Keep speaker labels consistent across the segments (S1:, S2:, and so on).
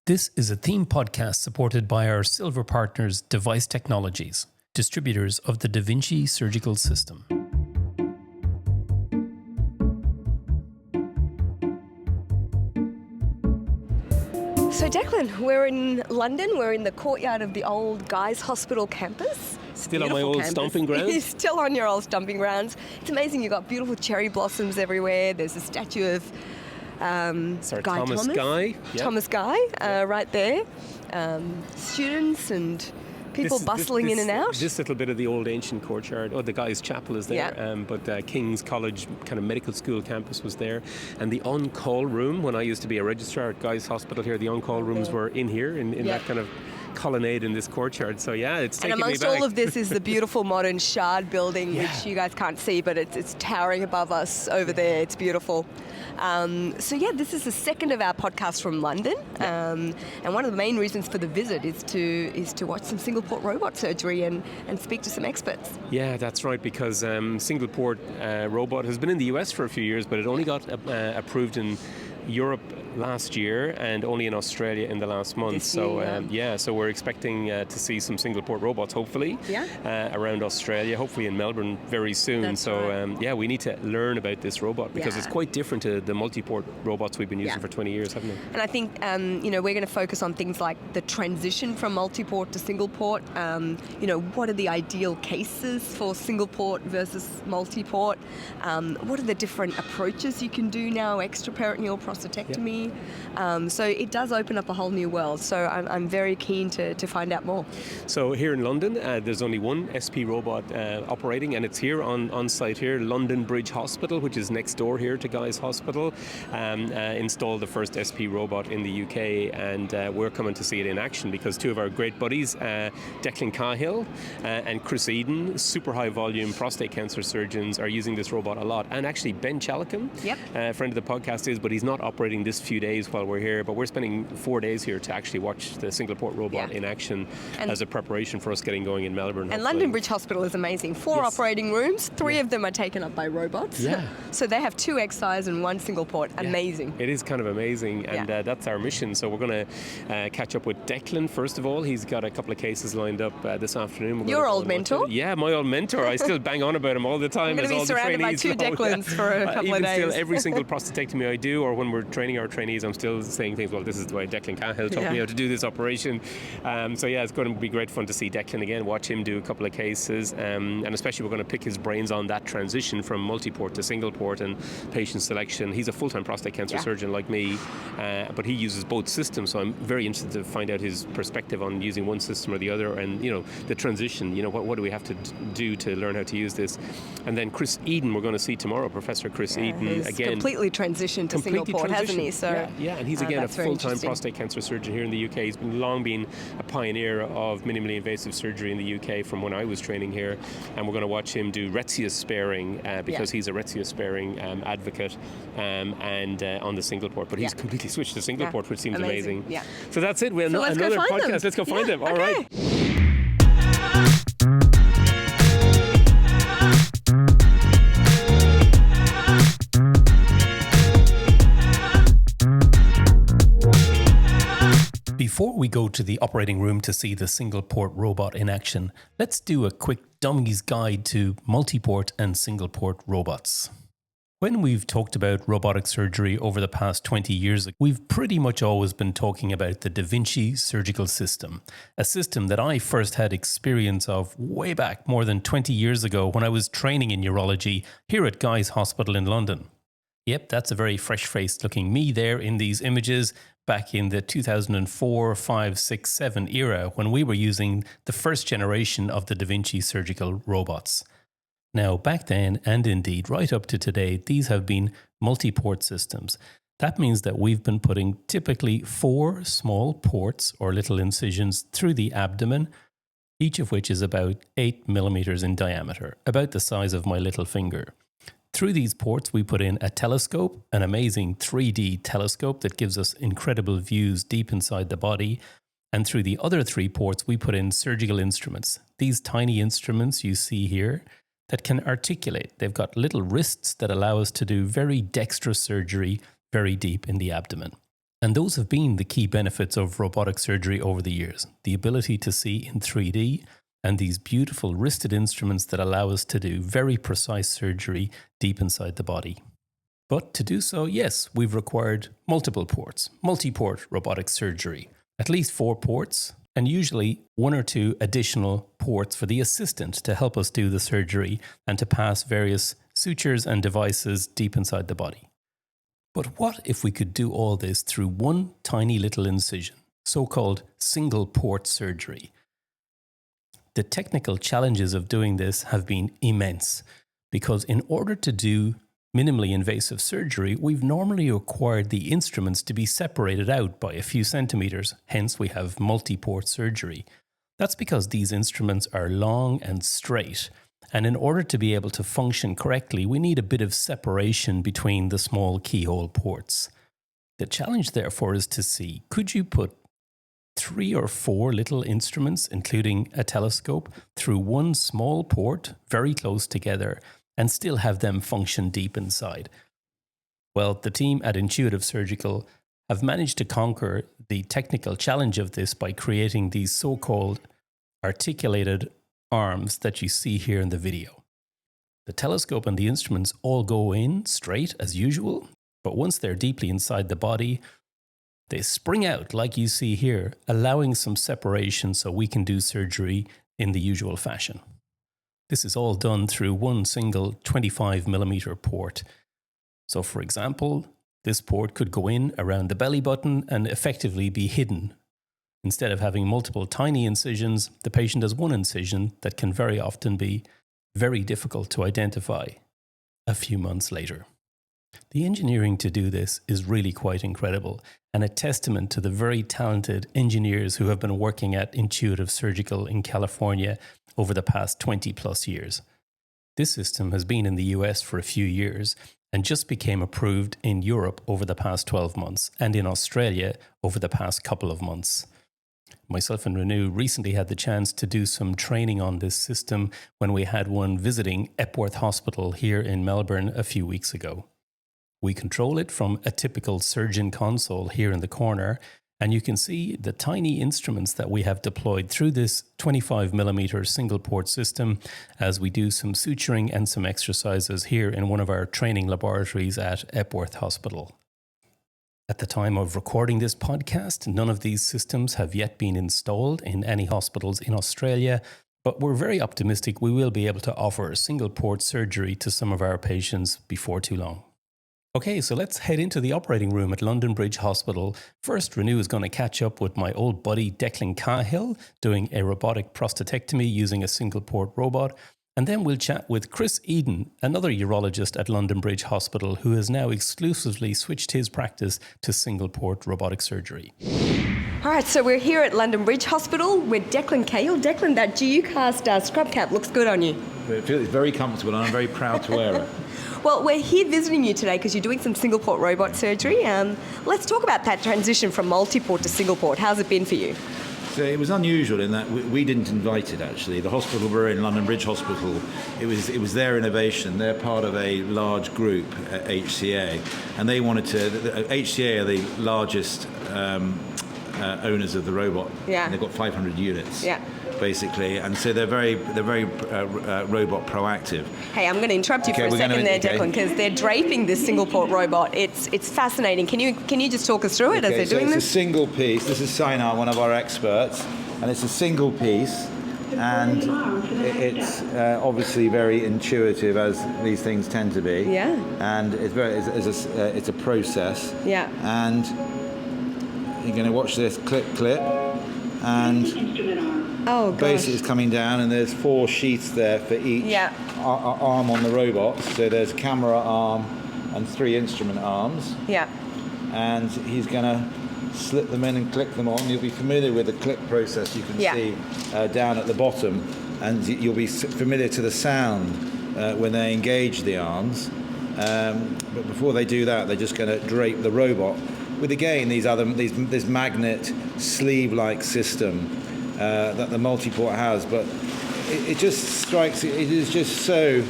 S1: This is a theme podcast supported by our silver partners, Device Technologies, distributors of the Da Vinci surgical system.
S2: So Declan, we're in London. We're in the courtyard of the old Guy's Hospital campus.
S3: Still on my old stomping grounds?
S2: Still on your old stomping grounds. It's amazing. You've got beautiful cherry blossoms everywhere. There's a statue of
S3: Thomas Guy. Yep.
S2: Thomas Guy, right there. Students and people bustling in and out.
S3: This little bit of the old ancient courtyard. Oh, the Guy's Chapel is there.
S2: Yeah.
S3: But King's College kind of medical school campus was there. And the on-call room, when I used to be a registrar at Guy's Hospital here, the on-call rooms were in here, in that kind of colonnade in this courtyard. So yeah, it's taking me back.
S2: And amongst all of this is the beautiful modern shard building, which you guys can't see, but it's towering above us over there. It's beautiful. This is the second of our podcasts from London, and one of the main reasons for the visit is to watch some single port robot surgery and speak to some experts.
S3: Yeah, that's right, because single port robot has been in the US for a few years, but it only got approved in Europe last year and only in Australia in the last month. So we're expecting to see some single port robots hopefully around Australia, hopefully in Melbourne very soon.
S2: That's right.
S3: We need to learn about this robot because it's quite different to the multiport robots we've been using for 20 years, haven't we?
S2: And I think we're going to focus on things like the transition from multiport to single port. What are the ideal cases for single port versus multiport? What are the different approaches you can do now, extraperitoneal prostatectomy? So it does open up a whole new world. So I'm very keen to find out more.
S3: So here in London, there's only one SP robot operating, and it's here on site here, London Bridge Hospital, which is next door here to Guy's Hospital. Installed the first SP robot in the UK, and we're coming to see it in action because two of our great buddies, Declan Kahill and Chris Eapen, super high volume prostate cancer surgeons, are using this robot a lot. And actually Ben Chalicum, friend of the podcast is, but he's not operating this few days while we're here, but we're spending 4 days here to actually watch the single port robot in action as a preparation for us getting going in Melbourne.
S2: And London Bridge Hospital is amazing. 4 operating rooms, 3 of them are taken up by robots.
S3: Yeah.
S2: So they have 2 XIs and 1 single port. Amazing.
S3: It is kind of amazing, and that's our mission. So we're going to catch up with Declan first of all. He's got a couple of cases lined up this afternoon.
S2: Your old mentor?
S3: Yeah, my old mentor. I still bang on about him all the time.
S2: I'm going to be surrounded by 2 Declans for a couple of days.
S3: Even still, every single prostatectomy I do, or when we're training our trainees, I'm still saying things, well, this is the way Declan Kahill taught me how to do this operation. It's going to be great fun to see Declan again, watch him do a couple of cases, and especially we're going to pick his brains on that transition from multiport to single port and patient selection. He's a full-time prostate cancer surgeon like me, but he uses both systems, so I'm very interested to find out his perspective on using one system or the other, and the transition, what do we have to do to learn how to use this. And then Chris Eapen we're going to see tomorrow, Professor Chris Eapen.
S2: He's
S3: again
S2: completely transitioned to single port, hasn't he? So
S3: and he's again a full-time prostate cancer surgeon here in the UK. He's long been a pioneer of minimally invasive surgery in the UK from when I was training here, and we're going to watch him do Retzius-sparing because he's a Retzius-sparing advocate and on the single port, but he's completely switched to single port, which seems amazing.
S2: Yeah.
S3: So that's it. We'll another podcast. Let's go find him. All right.
S1: Before we go to the operating room to see the single port robot in action, let's do a quick dummy's guide to multiport and single port robots. When we've talked about robotic surgery over the past 20 years, we've pretty much always been talking about the Da Vinci surgical system, a system that I first had experience of way back more than 20 years ago when I was training in urology here at Guy's Hospital in London. Yep, that's a very fresh-faced looking me there in these images back in the 2004, 5, 6, 7 era when we were using the first generation of the Da Vinci surgical robots. Now, back then, and indeed right up to today, these have been multi-port systems. That means that we've been putting typically 4 small ports or little incisions through the abdomen, each of which is about 8 millimeters in diameter, about the size of my little finger. Through these ports, we put in a telescope, an amazing 3D telescope that gives us incredible views deep inside the body. And through the other 3 ports, we put in surgical instruments. These tiny instruments you see here that can articulate. They've got little wrists that allow us to do very dexterous surgery very deep in the abdomen. And those have been the key benefits of robotic surgery over the years. The ability to see in 3D and these beautiful wristed instruments that allow us to do very precise surgery deep inside the body. But to do so, yes, we've required multiple ports, multi-port robotic surgery, at least 4 ports, and usually 1 or 2 additional ports for the assistant to help us do the surgery and to pass various sutures and devices deep inside the body. But what if we could do all this through one tiny little incision, so-called single port surgery? The technical challenges of doing this have been immense, because in order to do minimally invasive surgery, we've normally required the instruments to be separated out by a few centimeters, hence we have multi-port surgery. That's because these instruments are long and straight, and in order to be able to function correctly, we need a bit of separation between the small keyhole ports. The challenge, therefore, is to see, could you put 3 or 4 little instruments, including a telescope, through one small port, very close together, and still have them function deep inside? Well, the team at Intuitive Surgical have managed to conquer the technical challenge of this by creating these so-called articulated arms that you see here in the video. The telescope and the instruments all go in straight as usual, but once they're deeply inside the body, they spring out like you see here, allowing some separation so we can do surgery in the usual fashion. This is all done through one single 25mm port. So for example, this port could go in around the belly button and effectively be hidden. Instead of having multiple tiny incisions, the patient has one incision that can very often be very difficult to identify a few months later. The engineering to do this is really quite incredible, and a testament to the very talented engineers who have been working at Intuitive Surgical in California over the past 20 plus years. This system has been in the US for a few years and just became approved in Europe over the past 12 months and in Australia over the past couple of months. Myself and Renu recently had the chance to do some training on this system when we had one visiting Epworth Hospital here in Melbourne a few weeks ago. We control it from a typical surgeon console here in the corner, and you can see the tiny instruments that we have deployed through this 25mm single port system as we do some suturing and some exercises here in one of our training laboratories at Epworth Hospital. At the time of recording this podcast, none of these systems have yet been installed in any hospitals in Australia, but we're very optimistic we will be able to offer single port surgery to some of our patients before too long. Okay, so let's head into the operating room at London Bridge Hospital. First, Renu is going to catch up with my old buddy Declan Kahill doing a robotic prostatectomy using a single port robot. And then we'll chat with Chris Eapen, another urologist at London Bridge Hospital who has now exclusively switched his practice to single port robotic surgery.
S2: All right, so we're here at London Bridge Hospital with Declan Kahill. Declan, that GU-cast scrub cap looks good on you.
S4: It feels very comfortable and I'm very proud to wear it.
S2: Well, we're here visiting you today because you're doing some single port robot surgery. Let's talk about that transition from multi-port to single port. How's it been for you?
S4: So it was unusual in that we didn't invite it, actually. The hospital we're in, London Bridge Hospital, it was their innovation. They're part of a large group at HCA, and they wanted to. HCA are the largest owners of the robot.
S2: Yeah.
S4: And they've got 500 units.
S2: Yeah.
S4: Basically, and so they're very robot proactive.
S2: Hey, I'm going to interrupt you for a second there, Declan, because they're draping this single port robot. It's fascinating. Can you just talk us through it as they're doing this?
S4: It's a single piece. This is Sainar, one of our experts, and it's a single piece, and it's obviously very intuitive, as these things tend to be.
S2: Yeah.
S4: And it's a process.
S2: Yeah.
S4: And you're going to watch this clip, and.
S2: Oh, gosh.
S4: Basically, it's coming down, and there's 4 sheaths there for each arm on the robot. So there's camera arm and 3 instrument arms.
S2: Yeah.
S4: And he's going to slip them in and click them on. You'll be familiar with the click process you can see down at the bottom, and you'll be familiar to the sound when they engage the arms. But before they do that, they're just going to drape the robot with, again, this magnet sleeve-like system that the multiport has, but it just strikes. It is just so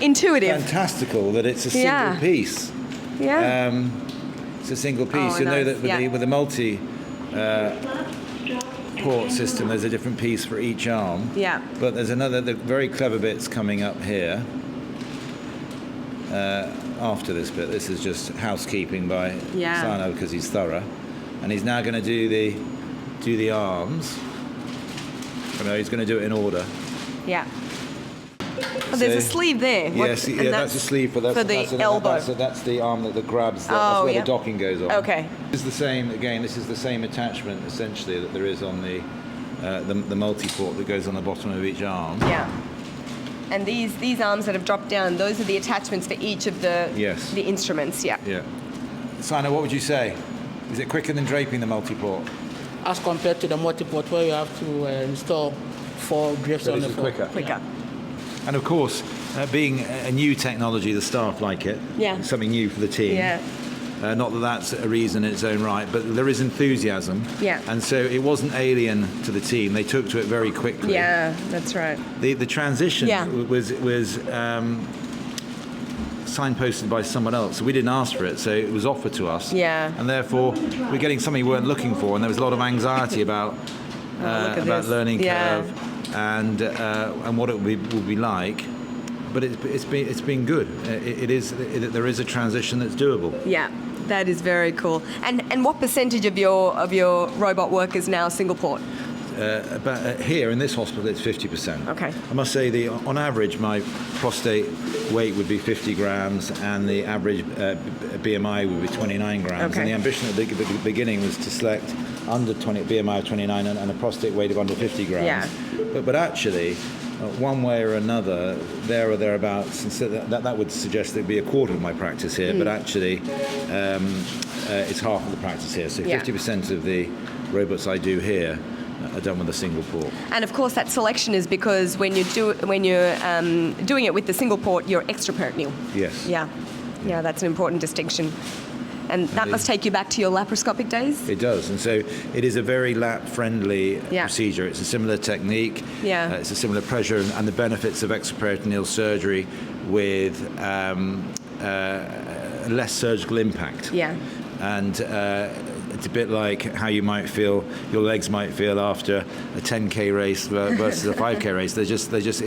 S2: intuitive,
S4: fantastical that it's a single piece.
S2: Yeah.
S4: It's a single piece.
S2: Oh,
S4: You know
S2: nice.
S4: that with the multi port system, there's a different piece for each arm.
S2: Yeah.
S4: But there's the very clever bits coming up here. After this bit, this is just housekeeping by Sino because he's thorough, and he's now going to do the arms. He's going to do it in order.
S2: Yeah. Oh, there's a sleeve there.
S4: Yes, that's a sleeve for
S2: the elbow.
S4: That's the arm that grabs. That's where the docking goes on.
S2: Okay.
S4: This is the same. Again, this is the same attachment essentially that there is on the multiport that goes on the bottom of each arm.
S2: Yeah. And these arms that have dropped down, those are the attachments for each of the instruments. Yeah.
S4: Yeah. Sino, what would you say? Is it quicker than draping the multiport?
S5: As compared to the multiport where you have to install 4 drapes on the floor.
S2: Quicker.
S4: And of course, being a new technology, the staff like it.
S2: Yeah.
S4: It's something new for the team.
S2: Yeah.
S4: Not that that's a reason in its own right, but there is enthusiasm.
S2: Yeah.
S4: And so it wasn't alien to the team. They took to it very quickly.
S2: Yeah, that's right.
S4: The transition was signposted by someone else. So we didn't ask for it, so it was offered to us.
S2: Yeah.
S4: And therefore, we're getting something we weren't looking for, and there was a lot of anxiety about learning curve and what it would be like. But it's been good. There is a transition that's doable.
S2: Yeah, that is very cool. And what percentage of your robot work is now single port?
S4: Here in this hospital, it's 50%.
S2: Okay.
S4: I must say, on average, my prostate weight would be 50 grams, and the average BMI would be 29 grams.
S2: Okay.
S4: And the ambition at the beginning was to select under 20 BMI of 29 and a prostate weight of under 50 grams.
S2: Yeah.
S4: But actually, one way or another, there or thereabouts, and so that would suggest there'd be a quarter of my practice here. But actually, it's half of the practice here. So 50% of the robots I do here are done with a single port.
S2: And of course, that selection is because when you're doing it with the single port, you're extraperitoneal.
S4: Yes.
S2: Yeah, that's an important distinction. And that must take you back to your laparoscopic days?
S4: It does, and so it is a very lap-friendly procedure. It's a similar technique, it's a similar pressure, and the benefits of extraperitoneal surgery with less surgical impact.
S2: Yeah.
S4: And it's a bit like how you might feel, your legs might feel after a 10K race versus a 5K race. It's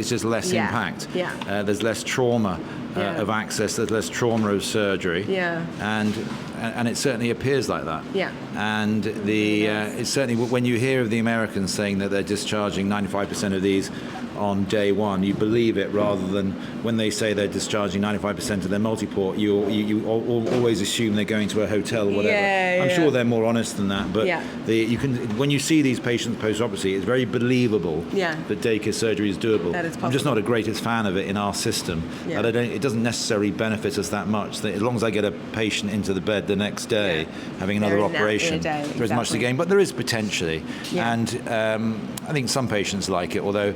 S4: just less impact.
S2: Yeah.
S4: There's less trauma of access. There's less trauma of surgery.
S2: Yeah.
S4: And it certainly appears like that.
S2: Yeah.
S4: And it's certainly when you hear of the Americans saying that they're discharging 95% of these on day one, you believe it rather than when they say they're discharging 95% of their multiport, you always assume they're going to a hotel or whatever. I'm sure they're more honest than that, but when you see these patients post-operatively, it's very believable that day care surgery is doable.
S2: That is possible.
S4: I'm just not a greatest fan of it in our system.
S2: Yeah.
S4: It doesn't necessarily benefit us that much. As long as I get a patient into the bed the next day having another operation, there is much to gain, but there is potentially.
S2: Yeah.
S4: And I think some patients like it, although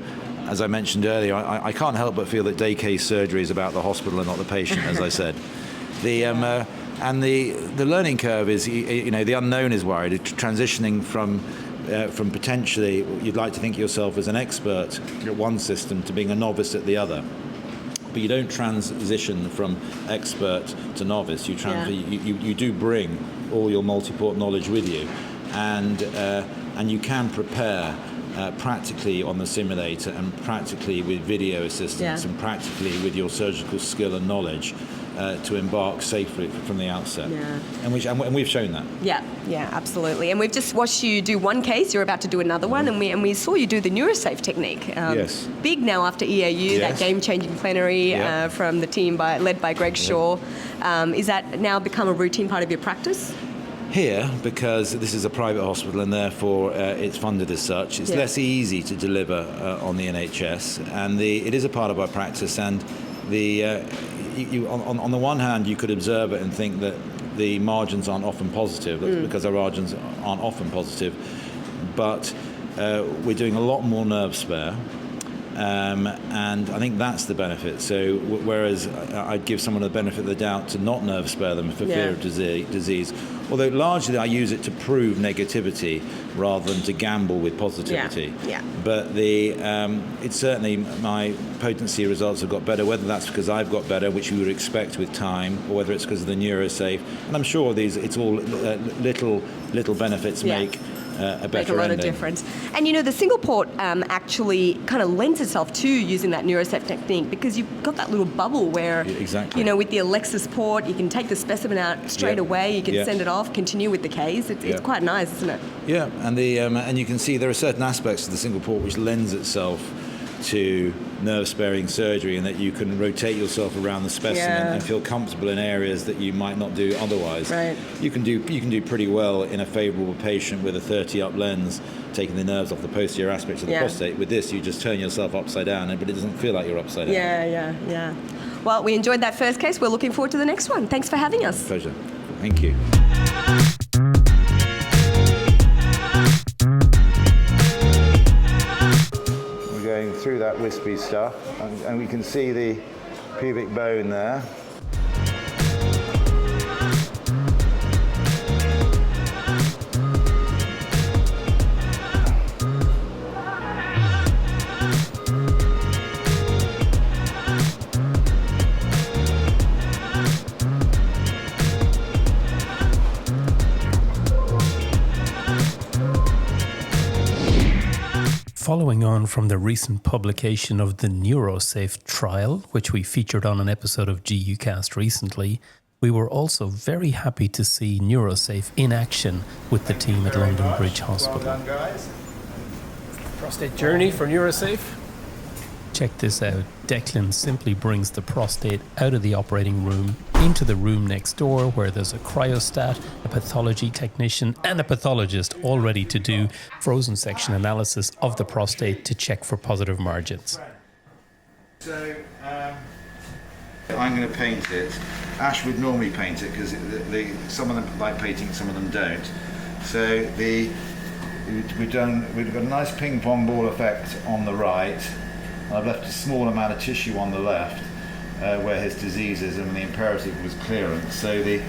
S4: as I mentioned earlier, I can't help but feel that day case surgery is about the hospital and not the patient, as I said. And the learning curve is, the unknown is worried. Transitioning from potentially, you'd like to think of yourself as an expert at one system to being a novice at the other. But you don't transition from expert to novice. You do bring all your multiport knowledge with you, and you can prepare practically on the simulator and practically with video assistance and practically with your surgical skill and knowledge to embark safely from the outset.
S2: Yeah.
S4: And we've shown that.
S2: Yeah, absolutely. And we've just watched you do one case, you're about to do another one, and we saw you do the Neurosafe technique.
S4: Yes.
S2: Big now after EAU, that game-changing plenary from the team led by Greg Shaw. Is that now become a routine part of your practice?
S4: Here, because this is a private hospital and therefore it's funded as such, it's less easy to deliver on the NHS, and it is a part of our practice. And on the one hand, you could observe it and think that the margins aren't often positive, because our margins aren't often positive, but we're doing a lot more nerve spare. And I think that's the benefit. So whereas I'd give someone the benefit of the doubt to not nerve spare them for fear of disease, although largely I use it to prove negativity rather than to gamble with positivity. But it's certainly my potency results have got better, whether that's because I've got better, which you would expect with time, or whether it's because of the Neurosafe. And I'm sure it's all little benefits make a better
S2: lot
S4: ending.
S2: of difference. And the single port actually kind of lends itself to using that Neurosafe technique, because you've got that little bubble where, with the Alexis port, you can take the specimen out straight away, you can send it off, continue with the case. It's quite nice, isn't it?
S4: Yeah, and and you can see there are certain aspects of the single port which lends itself to nerve-sparing surgery, and that you can rotate yourself around the specimen and feel comfortable in areas that you might not do otherwise.
S2: Right.
S4: You can do pretty well in a favourable patient with a 30-up lens, taking the nerves off the posterior aspects of the prostate. With this, you just turn yourself upside down, but it doesn't feel like you're upside down.
S2: Yeah. Well, we enjoyed that first case. We're looking forward to the next one. Thanks for having us.
S4: Pleasure. Thank you. Going through that wispy stuff, and we can see the pubic bone there.
S1: Following on from the recent publication of the Neurosafe trial, which we featured on an episode of GUcast recently, we were also very happy to see Neurosafe in action with the team at London Bridge Hospital.
S4: Well done, guys.
S3: Prostate journey for Neurosafe.
S1: Check this out. Declan simply brings the prostate out of the operating room into the room next door, where there's a cryostat, a pathology technician and a pathologist all ready to do frozen section analysis of the prostate to check for positive margins.
S4: So I'm going to paint it. Ash would normally paint it because some of them like painting, some of them don't. So we've got a nice ping pong ball effect on the right. I've left a small amount of tissue on the left where his disease is, and the imperative was clearance. So the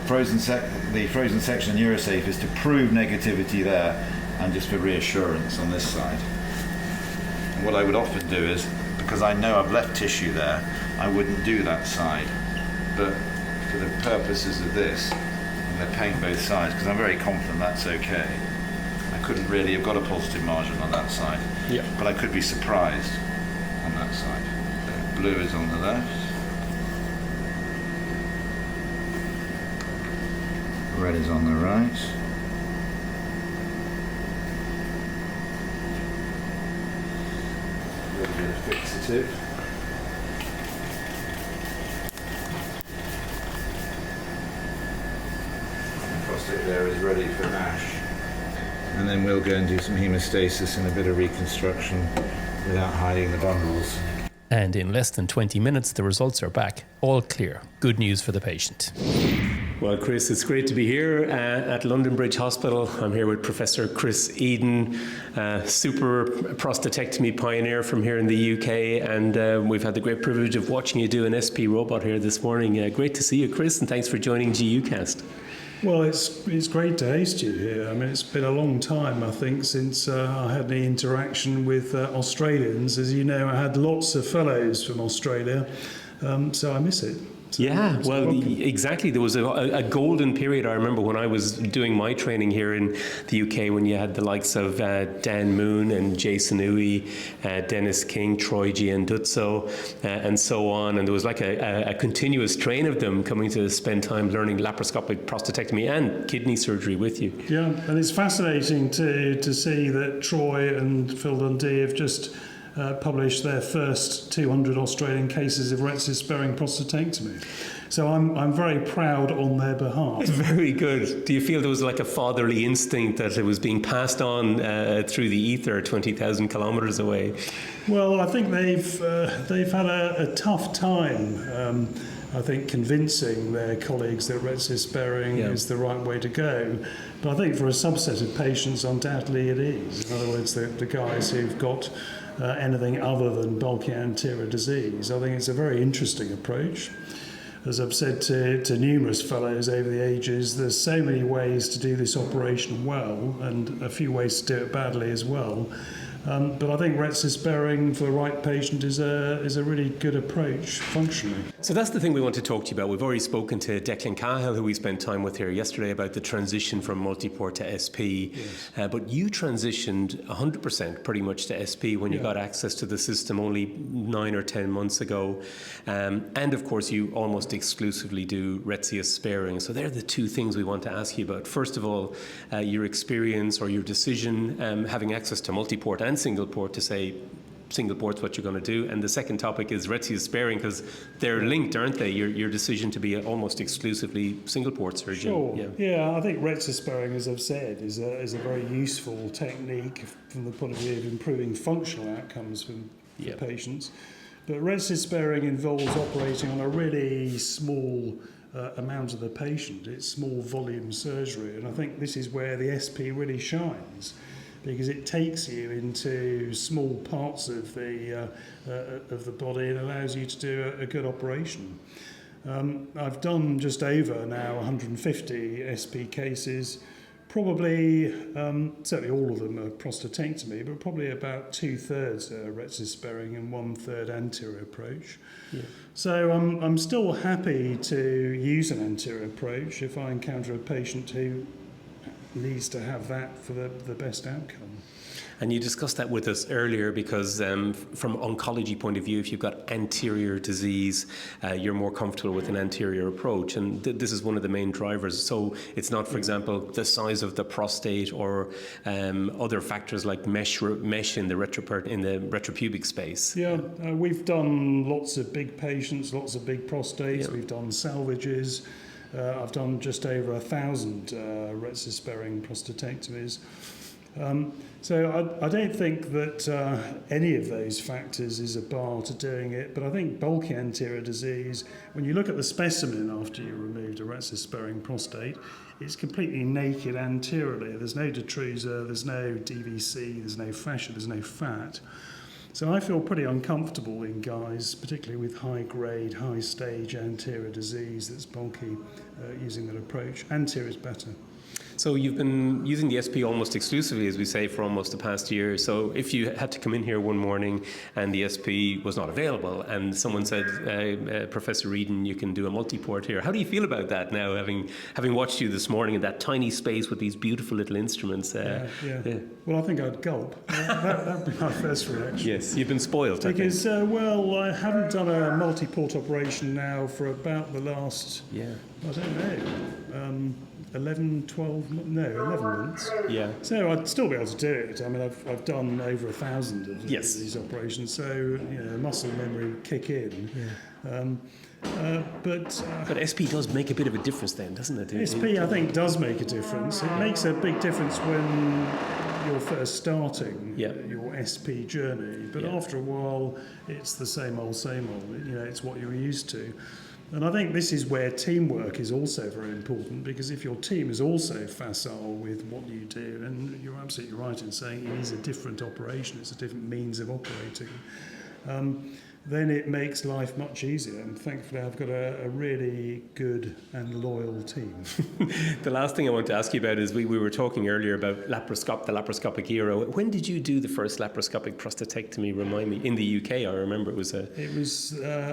S4: frozen section of Neurosafe is to prove negativity there, and just for reassurance on this side. And what I would often do is, because I know I've left tissue there, I wouldn't do that side. But for the purposes of this, I'm going to paint both sides because I'm very confident that's okay. I couldn't really have got a positive margin on that side, but I could be surprised on that side. So blue is on the left, red is on the right. A little bit of fixative. The prostate there is ready for Ash. And then we'll go and do some hemostasis and a bit of reconstruction without hiding the bundles.
S1: And in less than 20 minutes, the results are back. All clear. Good news for the patient.
S3: Well, Chris, it's great to be here at London Bridge Hospital. I'm here with Professor Chris Eapen, super prostatectomy pioneer from here in the UK, and we've had the great privilege of watching you do an SP robot here this morning. Great to see you, Chris, and thanks for joining GUcast.
S6: Well, it's great to host you here. I mean, it's been a long time, I think, since I had any interaction with Australians. As you know, I had lots of fellows from Australia, so I miss it. So
S3: exactly. There was a golden period, I remember, when I was doing my training here in the UK, when you had the likes of Dan Moon and Jason Uwe, Dennis King, Troy Gianduzzo, and so on. And there was like a continuous train of them coming to spend time learning laparoscopic prostatectomy and kidney surgery with you.
S6: Yeah, and it's fascinating to see that Troy and Phil Dundee have just published their first 200 Australian cases of Retzius-sparing prostatectomy. So I'm very proud on their behalf.
S3: Very good. Do you feel there was like a fatherly instinct that it was being passed on through the ether 20,000 kilometres away?
S6: Well, I think they've had a tough time I think, convincing their colleagues that Retzius-sparing is the right way to go. But I think for a subset of patients, undoubtedly it is. In other words, the guys who've got anything other than bulky anterior disease, I think it's a very interesting approach. As I've said to numerous fellows over the ages, there's so many ways to do this operation well and a few ways to do it badly as well. But I think Retzius-sparing for the right patient is a really good approach functionally.
S3: So that's the thing we want to talk to you about. We've already spoken to Declan Kahill, who we spent time with here yesterday, about the transition from Multiport to SP.
S6: Yes.
S3: But you transitioned 100% pretty much to SP when you got access to the system only 9 or 10 months ago. And of course, you almost exclusively do Retzius-sparing. So they're the two things we want to ask you about. First of all, your experience or your decision having access to Multiport and Single Port to say Single Port's what you're going to do, and the second topic is Retzius-sparing, because they're linked, aren't they? Your decision to be almost exclusively Single Port surgeon.
S6: Sure. Yeah, I think Retzius-sparing, as I've said, is a very useful technique from the point of view of improving functional outcomes for patients. But Retzius-sparing involves operating on a really small amount of the patient. It's small volume surgery, and I think this is where the SP really shines, because it takes you into small parts of the body and allows you to do a good operation. I've done just over now 150 SP cases. Probably, certainly all of them are prostatectomy, but probably about 2/3 are Retzius-sparing and 1/3 anterior approach. Yeah. So I'm still happy to use an anterior approach if I encounter a patient who needs to have that for the best outcome.
S3: And you discussed that with us earlier because from oncology point of view, if you've got anterior disease, you're more comfortable with an anterior approach. And this is one of the main drivers. So it's not, for example, the size of the prostate or other factors like mesh in the retropubic space.
S6: Yeah, we've done lots of big patients, lots of big prostates. We've done salvages. I've done just over 1,000 Retzius-sparing prostatectomies. So I don't think that any of those factors is a bar to doing it, but I think bulky anterior disease, when you look at the specimen after you removed a Retzius-sparing prostate, it's completely naked anteriorly. There's no detrusor, there's no DVC, there's no fascia, there's no fat. So I feel pretty uncomfortable in guys, particularly with high-grade, high-stage anterior disease that's bulky, using that approach. Anterior is better.
S3: So you've been using the SP almost exclusively, as we say, for almost the past year. So if you had to come in here one morning and the SP was not available and someone said, Professor Eden, you can do a multiport here, how do you feel about that now, having watched you this morning in that tiny space with these beautiful little instruments?
S6: Well, I think I'd gulp. That would be my first reaction.
S3: Yes, you've been spoiled,
S6: because, I haven't done a multiport operation now for about the last, I don't know, 11 months. Yeah. So I'd still be able to do it. I mean, I've done over 1,000 of these operations, so muscle memory would kick in. Yeah. But
S3: SP does make a bit of a difference then, doesn't it?
S6: SP, I think, does make a difference. It makes a big difference when you're first starting your SP journey, but after a while, it's the same old. It's what you're used to. And I think this is where teamwork is also very important, because if your team is also facile with what you do, and you're absolutely right in saying it is a different operation, it's a different means of operating, then it makes life much easier. And thankfully, I've got a really good and loyal team.
S3: The last thing I want to ask you about is we were talking earlier about the laparoscopic era. When did you do the first laparoscopic prostatectomy? Remind me. In the UK, I remember it was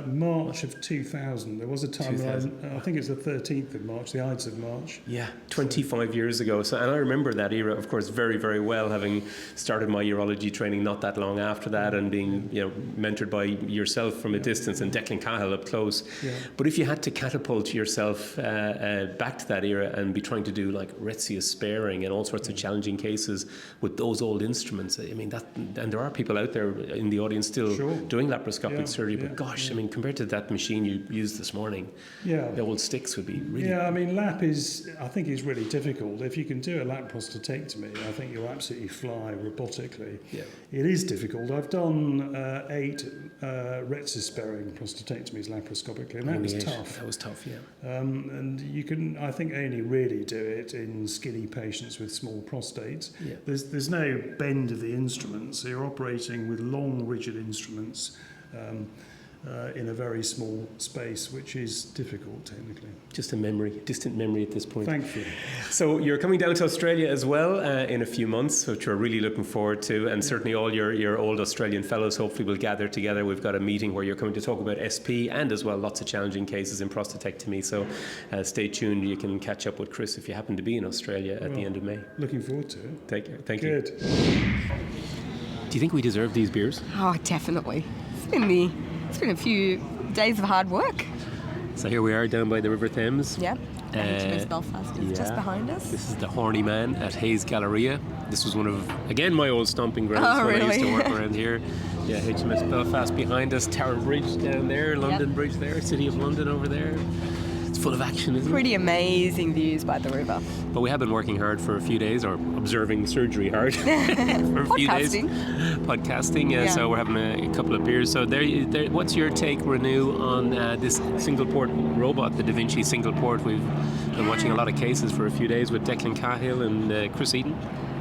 S6: March of 2000. There was a time when I think it was the 13th of March, the Ides of March.
S3: Yeah, 25 years ago. So, and I remember that era, of course, very, very well, having started my urology training not that long after that, and being mentored by yourself from a distance and Declan Kahill up close. Yeah. But if you had to catapult yourself back to that era and be trying to do like Retzius-sparing and all sorts of challenging cases with those old instruments, I mean, and there are people out there in the audience still doing laparoscopic surgery, but gosh, I mean, compared to that machine you used this morning, the old sticks would be really...
S6: Yeah, I mean, lap is really difficult. If you can do a lap prostatectomy, I think you'll absolutely fly robotically. Yeah. It is difficult. I've done 8 Retzius-sparing prostatectomies laparoscopically, and that was tough.
S1: That was tough, yeah.
S6: And you can, I think, only really do it in skinny patients with small prostates.
S1: Yeah.
S6: There's no bend of the instrument, so you're operating with long, rigid instruments in a very small space, which is difficult technically.
S3: Just a distant memory at this point.
S6: Thank you.
S3: So you're coming down to Australia as well in a few months, which we're really looking forward to, and certainly all your old Australian fellows hopefully will gather together. We've got a meeting where you're coming to talk about SP and as well lots of challenging cases in prostatectomy, so stay tuned. You can catch up with Chris if you happen to be in Australia at the end of May.
S6: Looking forward to it.
S3: Thank you.
S6: Good.
S3: Do you think we deserve these beers?
S2: Oh, definitely. It's been a few days of hard work.
S3: So here we are down by the River Thames.
S2: Yeah. HMS Belfast is just behind us.
S3: This is the Horny Man at Hayes Galleria. This was one of, again, my old stomping grounds when I used to work around here. Yeah, HMS Belfast behind us, Tower Bridge down there, London Bridge there, City of London over there. It's full of action, isn't it?
S2: Pretty amazing views by the river.
S3: But we have been working hard for a few days, or observing surgery hard for a few days. Podcasting, so we're having a couple of beers. So there, what's your take, Renu, on this single port robot, the Vinci Single Port? We've been watching a lot of cases for a few days with Declan Kahill and Chris Eapen.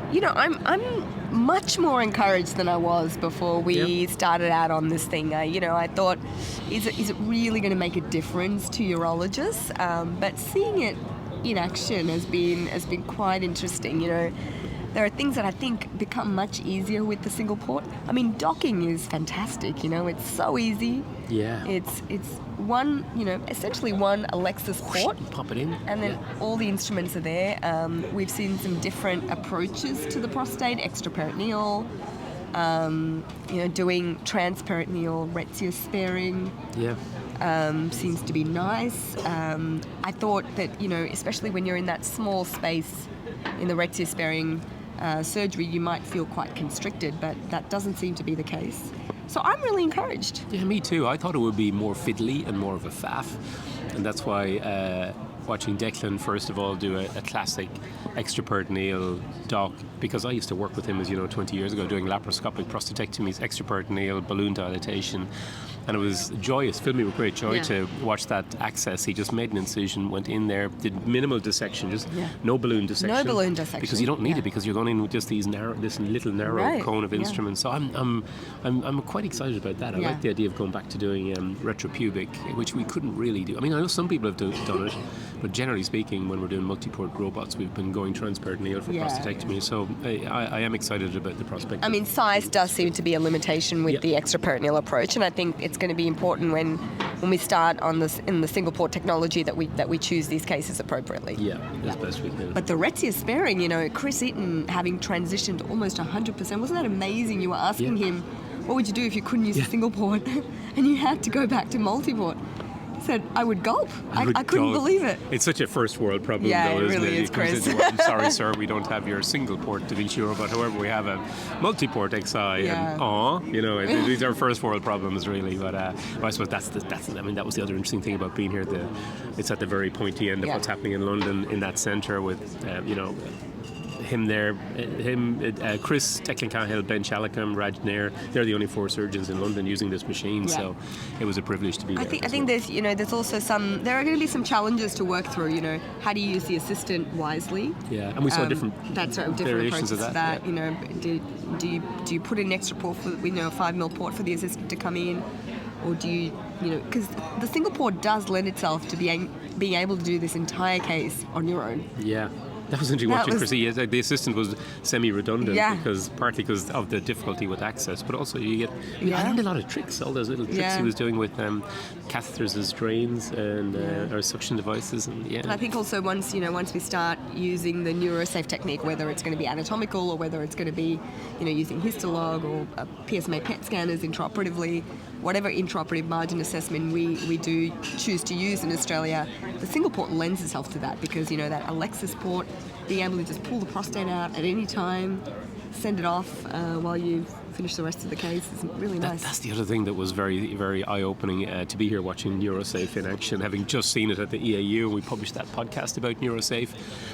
S2: You know, I'm much more encouraged than I was before we started out on this thing. I thought, is it really going to make a difference to urologists? But seeing it in action has been quite interesting. You know, there are things that I think become much easier with the single port. I mean, docking is fantastic. You know, it's so easy.
S3: Yeah.
S2: It's one, essentially one Alexis port.
S3: Pop it in.
S2: And then all the instruments are there. We've seen some different approaches to the prostate, extraperitoneal, doing transperitoneal Retzius-sparing.
S3: Yeah.
S2: Seems to be nice. I thought that, especially when you're in that small space in the Retzius-sparing surgery, you might feel quite constricted, but that doesn't seem to be the case. So I'm really encouraged.
S3: Yeah, me too. I thought it would be more fiddly and more of a faff, and that's why watching Declan first of all do a classic extraperitoneal doc, because I used to work with him, as you know, 20 years ago, doing laparoscopic prostatectomies, extraperitoneal balloon dilatation, and it was joyous, filled me with great joy to watch that access. He just made an incision, went in there, did minimal dissection, just no balloon dissection.
S2: No balloon dissection.
S3: Because you don't need it, because you're going in with just this little narrow cone of instruments. So I'm quite excited about that. I like the idea of going back to doing retropubic, which we couldn't really do. I mean, I know some people have done it, but generally speaking, when we're doing multiport robots, we've been going transperitoneal for prostatectomy. So I am excited about the prospect.
S2: I mean, size does seem to be a limitation with the extraperitoneal approach, and I think it's going to be important when we start on this in the single port technology that we choose these cases appropriately.
S3: Yeah, as best we can.
S2: But the Retzius-sparing, Chris Eapen having transitioned almost 100%, wasn't that amazing? You were asking him, what would you do if you couldn't use a single port and you had to go back to multiport? Said I would gulp. I couldn't believe it.
S3: It's such a first world problem, though, isn't
S2: really
S3: it?
S2: is, Chris.
S3: I'm sorry, sir, we don't have your single port Da Vinci robot. However, we have a multiport XI, and these are first world problems, really. But I suppose that was the other interesting thing about being here. It's at the very pointy end of what's happening in London, in that centre with Chris, Declan Kahill, Ben Chalicum, Raj Nair. They're the only 4 surgeons in London using this machine, so it was a privilege to be there.
S2: I think there's also there are going to be some challenges to work through. How do you use the assistant wisely?
S3: Yeah, and we saw different
S2: variations
S3: of that.
S2: Do you put in an extra port for a 5mm port for the assistant to come in, or do you because the single port does lend itself to being able to do this entire case on your own.
S3: Yeah. That was interesting watching Chris. The assistant was semi-redundant partly because of the difficulty with access, but also you get. I learned a lot of tricks, all those little tricks he was doing with catheters as drains and or suction devices, and
S2: I think also once we start using the Neurosafe technique, whether it's going to be anatomical or whether it's going to be using histolog or PSMA PET scanners intraoperatively, whatever intraoperative margin assessment we do choose to use in Australia, the single port lends itself to that because that Alexis port, being able to just pull the prostate out at any time, send it off while you finish the rest of the case. It's really nice.
S3: That's the other thing that was very, very eye-opening to be here watching Neurosafe in action, having just seen it at the EAU. We published that podcast about Neurosafe,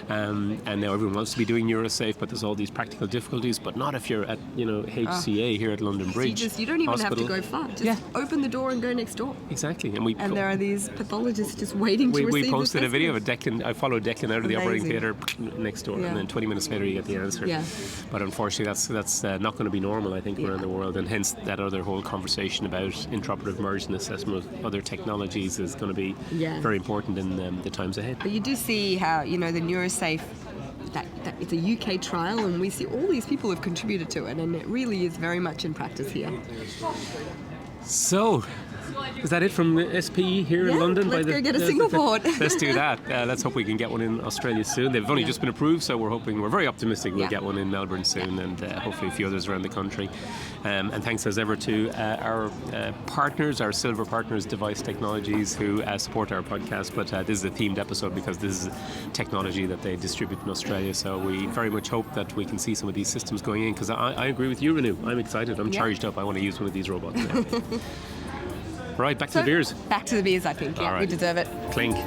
S3: and now everyone wants to be doing Neurosafe, but there's all these practical difficulties. But not if you're at HCA here at London Bridge.
S2: You don't even
S3: Hospital.
S2: have to go far. Just open the door and go next door.
S3: Exactly,
S2: and there are these pathologists just waiting to receive.
S3: We posted
S2: the
S3: a video of Declan. I followed Declan out of the operating theatre next door, and then 20 minutes later you get the answer.
S2: Yeah.
S3: But unfortunately, that's not going to be normal, I think, around the world, and hence that other whole conversation about intraoperative margin assessment of other technologies is going to be very important in the times ahead.
S2: But you do see how the Neurosafe. That it's a UK trial, and we see all these people have contributed to it, and it really is very much in practice here.
S3: So, is that it from SP here in London?
S2: Let's go get a single port.
S3: Let's do that. Let's hope we can get one in Australia soon. They've only just been approved, so we're very optimistic we'll get one in Melbourne soon, and hopefully a few others around the country. And thanks as ever to our partners, our silver partners, Device Technologies, who support our podcast. But this is a themed episode because this is technology that they distribute in Australia. So we very much hope that we can see some of these systems going in, because I agree with you, Renu. I'm excited. I'm charged up. I want to use one of these robots now. Right, back to the beers.
S2: Back to the beers, I think. Yeah,
S3: All right.
S2: we deserve it.
S3: Clink.